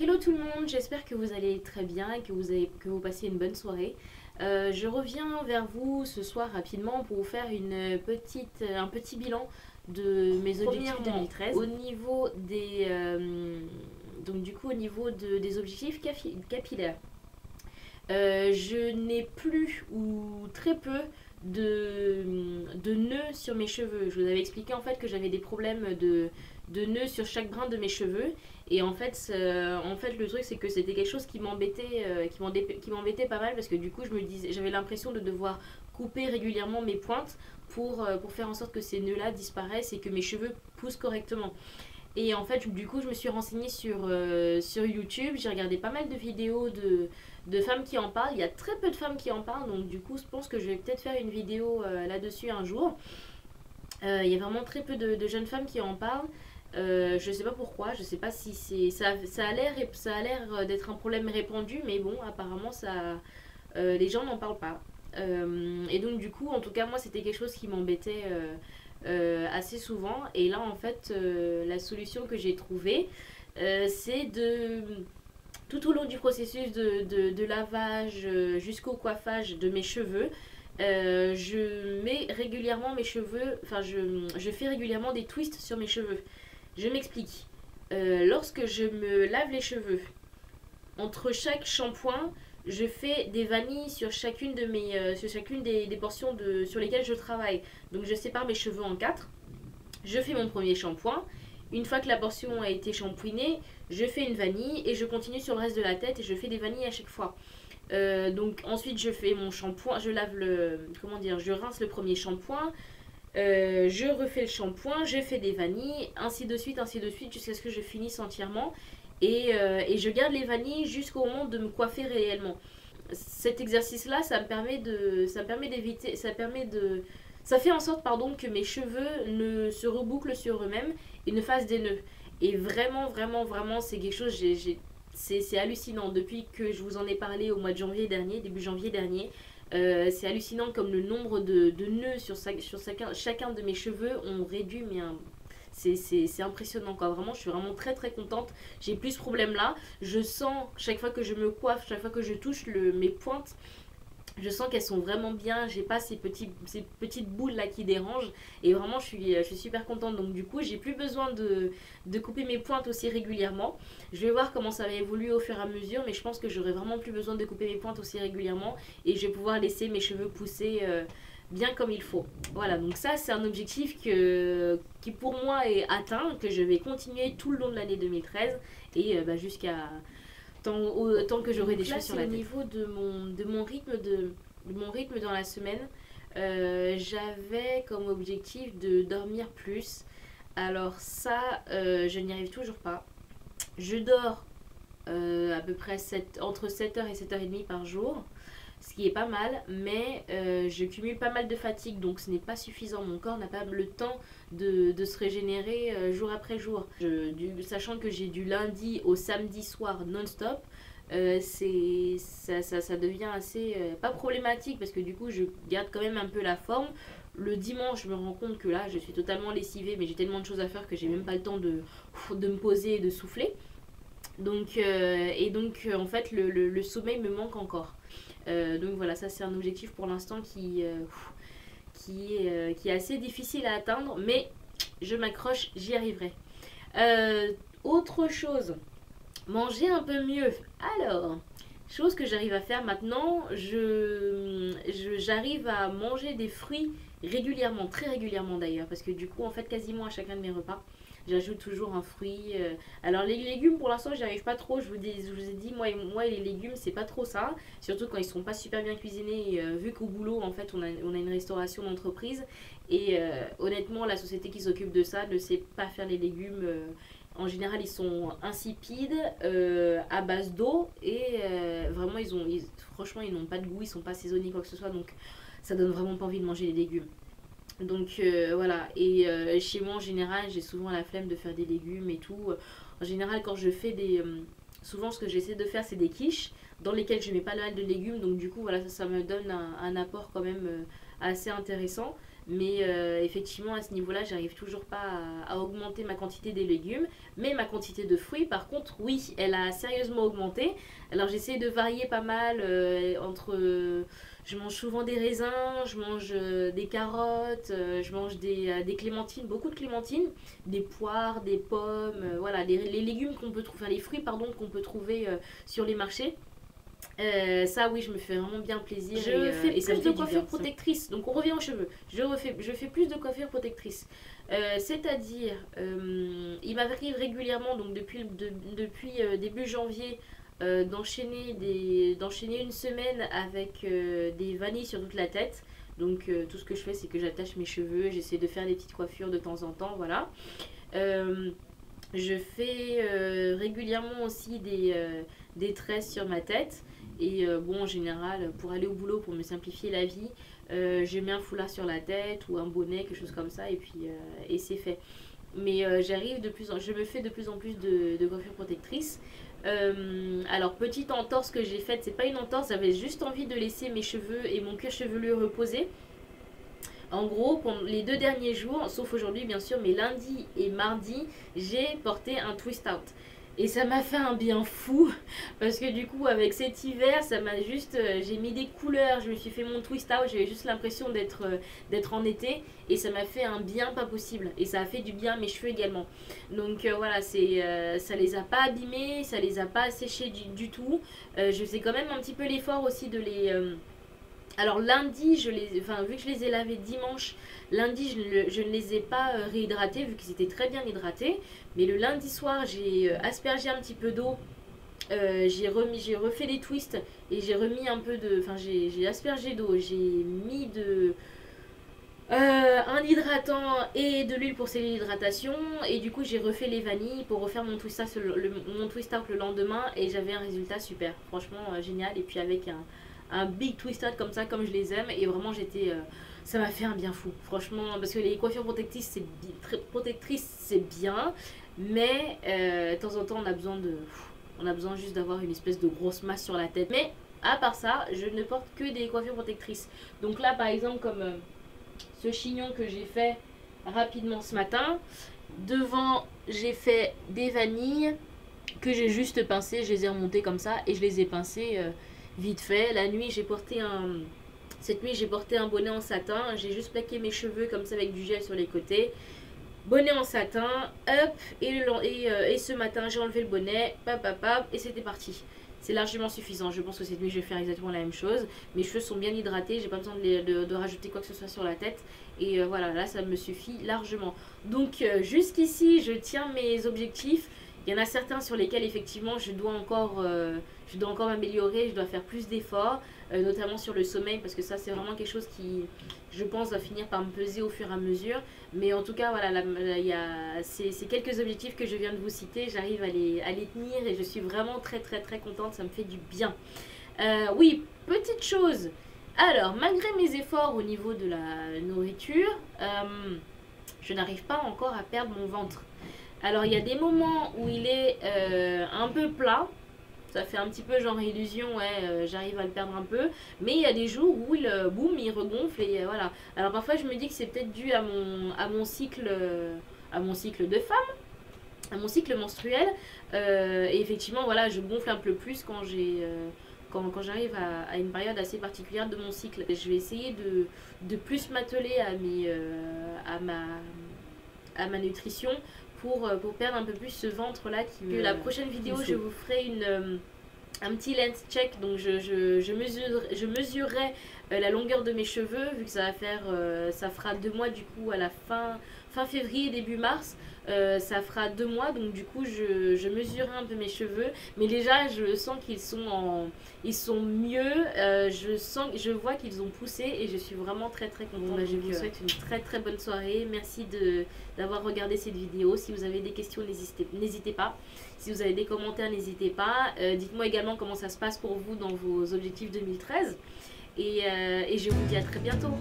Hello tout le monde, j'espère que vous allez très bien et que vous passez une bonne soirée. Je reviens vers vous ce soir rapidement pour vous faire un petit bilan de mes objectifs Premièrement, 2013 au niveau au niveau des objectifs capillaires. Je n'ai plus ou très peu de nœuds sur mes cheveux. Je vous avais expliqué en fait que j'avais des problèmes de nœuds sur chaque brin de mes cheveux. Et en fait le truc c'est que c'était quelque chose qui m'embêtait pas mal parce que du coup j'avais l'impression de devoir couper régulièrement mes pointes pour faire en sorte que ces nœuds-là disparaissent et que mes cheveux poussent correctement. Et en fait, du coup, je me suis renseignée sur YouTube. J'ai regardé pas mal de vidéos de femmes qui en parlent. Il y a très peu de femmes qui en parlent. Donc, du coup, je pense que je vais peut-être faire une vidéo là-dessus un jour. Il y a vraiment très peu de jeunes femmes qui en parlent. Je sais pas pourquoi. Je sais pas si c'est. Ça a l'air d'être un problème répandu. Mais bon, apparemment, les gens n'en parlent pas. Et donc, du coup, en tout cas, moi, c'était quelque chose qui m'embêtait. Assez souvent. Et là, en fait, la solution que j'ai trouvée, c'est tout au long du processus de lavage jusqu'au coiffage de mes cheveux, je mets régulièrement mes cheveux, je fais régulièrement des twists sur mes cheveux. Je m'explique. Lorsque je me lave les cheveux, entre chaque shampoing, je fais des vanilles sur chacune des portions sur lesquelles je travaille. Donc je sépare mes cheveux en quatre. Je fais mon premier shampoing. Une fois que la portion a été shampouinée, je fais une vanille et je continue sur le reste de la tête et je fais des vanilles à chaque fois. Donc ensuite je fais mon shampoing, je rince le premier shampoing, je refais le shampoing, je fais des vanilles, ainsi de suite jusqu'à ce que je finisse entièrement. Et je garde les vanilles jusqu'au moment de me coiffer réellement. Cet exercice-là, ça fait en sorte, pardon, que mes cheveux ne se rebouclent sur eux-mêmes et ne fassent des nœuds. Et vraiment, vraiment, vraiment, c'est quelque chose, c'est hallucinant. Depuis que je vous en ai parlé au mois de janvier dernier, début janvier dernier, c'est hallucinant comme le nombre de nœuds sur chacun de mes cheveux ont réduit, mais c'est impressionnant quoi. Vraiment, je suis vraiment très très contente. J'ai plus ce problème là. Je sens chaque fois que je me coiffe, chaque fois que je touche mes pointes, je sens qu'elles sont vraiment bien, j'ai pas ces petites boules là qui dérangent et vraiment je suis super contente. Donc du coup j'ai plus besoin de couper mes pointes aussi régulièrement. Je vais voir comment ça va évoluer au fur et à mesure, mais je pense que j'aurai vraiment plus besoin de couper mes pointes aussi régulièrement et je vais pouvoir laisser mes cheveux pousser bien comme il faut. Voilà, donc ça c'est un objectif qui pour moi est atteint, que je vais continuer tout le long de l'année 2013 et jusqu'à tant que j'aurai des choses sur la tête. Au niveau de mon rythme dans la semaine, j'avais comme objectif de dormir plus. Alors ça, je n'y arrive toujours pas. Je dors à peu près entre 7h et 7h30 par jour, ce qui est pas mal, mais je cumule pas mal de fatigue, donc ce n'est pas suffisant. Mon corps n'a pas le temps de se régénérer jour après jour. Sachant que j'ai du lundi au samedi soir non-stop, ça devient assez pas problématique parce que du coup je garde quand même un peu la forme. Le dimanche, je me rends compte que là je suis totalement lessivée, mais j'ai tellement de choses à faire que j'ai même pas le temps de me poser et de souffler. En fait, le sommeil me manque encore. Donc voilà, ça c'est un objectif pour l'instant qui est assez difficile à atteindre, mais je m'accroche, j'y arriverai. Autre chose, manger un peu mieux. Alors, chose que j'arrive à faire maintenant, j'arrive à manger des fruits régulièrement, très régulièrement d'ailleurs, parce que du coup, en fait, quasiment à chacun de mes repas, j'ajoute toujours un fruit. Alors les légumes, pour l'instant, j'y arrive pas trop. Je vous ai dit, moi les légumes, c'est pas trop ça. Surtout quand ils sont pas super bien cuisinés. Vu qu'au boulot, en fait, on a une restauration d'entreprise. Et honnêtement, la société qui s'occupe de ça ne sait pas faire les légumes. En général, ils sont insipides, à base d'eau. Et vraiment, franchement, ils n'ont pas de goût. Ils sont pas assaisonnés, quoi que ce soit. Donc, ça donne vraiment pas envie de manger les légumes. Donc voilà, et chez moi en général, j'ai souvent la flemme de faire des légumes et tout. En général, quand je fais souvent ce que j'essaie de faire, c'est des quiches dans lesquelles je mets pas mal de légumes. Donc du coup, voilà, ça me donne un apport quand même assez intéressant. Mais effectivement, à ce niveau-là, j'arrive toujours pas à augmenter ma quantité des légumes. Mais ma quantité de fruits, par contre, oui, elle a sérieusement augmenté. Alors j'essaie de varier pas mal entre... je mange souvent des raisins, je mange des carottes, je mange des clémentines, beaucoup de clémentines, des poires, des pommes, voilà, les légumes qu'on peut trouver, enfin les fruits, pardon, qu'on peut trouver sur les marchés. Ça oui, je me fais vraiment bien plaisir. Je fais plus de coiffure protectrice. Donc on revient aux cheveux. Je fais plus de coiffure protectrice. C'est-à-dire, il m'arrive régulièrement, donc depuis début janvier, d'enchaîner une semaine avec des vanilles sur toute la tête. Donc tout ce que je fais, c'est que j'attache mes cheveux, j'essaie de faire des petites coiffures de temps en temps, voilà. Je fais régulièrement aussi des tresses sur ma tête. Et bon, en général, pour aller au boulot, pour me simplifier la vie, je mets un foulard sur la tête ou un bonnet, quelque chose comme ça, et puis et c'est fait. Mais je me fais de plus en plus de coiffure protectrice. Alors, petite entorse que j'ai faite, c'est pas une entorse, j'avais juste envie de laisser mes cheveux et mon cuir chevelu reposer. En gros, pendant les 2 derniers jours, sauf aujourd'hui bien sûr, mais lundi et mardi, j'ai porté un twist out. Et ça m'a fait un bien fou, parce que du coup, avec cet hiver, ça m'a juste... j'ai mis des couleurs, je me suis fait mon twist out, j'avais juste l'impression d'être en été, et ça m'a fait un bien pas possible. Et ça a fait du bien à mes cheveux également. Donc voilà, ça les a pas abîmés, ça les a pas asséchés du tout. Je faisais quand même un petit peu l'effort aussi de les... Alors lundi, vu que je les ai lavés dimanche, lundi je ne les ai pas réhydratés vu qu'ils étaient très bien hydratés. Mais le lundi soir, j'ai aspergé un petit peu d'eau, j'ai refait des twists et j'ai remis un peu de... Enfin, j'ai aspergé d'eau, j'ai mis un hydratant et de l'huile pour sceller l'hydratation. Et du coup, j'ai refait les vanilles pour refaire mon twist out le lendemain et j'avais un résultat super. Franchement, génial. Et puis avec un big twist out comme ça, comme je les aime. Et vraiment, ça m'a fait un bien fou. Franchement, parce que les coiffures protectrices, c'est bien. Mais de temps en temps, on a besoin juste d'avoir une espèce de grosse masse sur la tête. Mais à part ça, je ne porte que des coiffures protectrices. Donc là, par exemple, comme ce chignon que j'ai fait rapidement ce matin. Devant, j'ai fait des vanilles que j'ai juste pincées. Je les ai remontées comme ça et je les ai pincées vite fait. La nuit, cette nuit, j'ai porté un bonnet en satin. J'ai juste plaqué mes cheveux comme ça avec du gel sur les côtés. Bonnet en satin, hop, et ce matin, j'ai enlevé le bonnet, et c'était parti. C'est largement suffisant. Je pense que cette nuit, je vais faire exactement la même chose. Mes cheveux sont bien hydratés, j'ai pas besoin de rajouter quoi que ce soit sur la tête. Et voilà, là, ça me suffit largement. Donc, jusqu'ici, je tiens mes objectifs. Il y en a certains sur lesquels, effectivement, je dois encore m'améliorer, je dois faire plus d'efforts, notamment sur le sommeil, parce que ça, c'est vraiment quelque chose qui, je pense, va finir par me peser au fur et à mesure. Mais en tout cas, voilà, il y a ces quelques objectifs que je viens de vous citer, j'arrive à les tenir et je suis vraiment très, très, très contente, ça me fait du bien. Oui, petite chose. Alors, malgré mes efforts au niveau de la nourriture, je n'arrive pas encore à perdre mon ventre. Alors, il y a des moments où il est un peu plat. Ça fait un petit peu genre illusion, ouais, j'arrive à le perdre un peu. Mais il y a des jours où boum, il regonfle et voilà. Alors, parfois, je me dis que c'est peut-être dû à mon cycle de femme, à mon cycle menstruel. Et effectivement, voilà, je gonfle un peu plus quand quand j'arrive à une période assez particulière de mon cycle. Je vais essayer de plus m'atteler à ma nutrition pour perdre un peu plus ce ventre là la prochaine vidéo je vous ferai un petit length check, donc je mesurerai la longueur de mes cheveux vu que ça fera 2 mois du coup à la fin février début mars. Ça fera 2 mois, donc du coup je mesurerai un peu mes cheveux, mais déjà je sens qu'ils sont mieux, je vois qu'ils ont poussé et je suis vraiment très très contente. Bon, je vous souhaite une très très bonne soirée, merci d'avoir regardé cette vidéo. Si vous avez des questions, n'hésitez pas, si vous avez des commentaires, n'hésitez pas, dites-moi également comment ça se passe pour vous dans vos objectifs 2013 et je vous dis à très bientôt.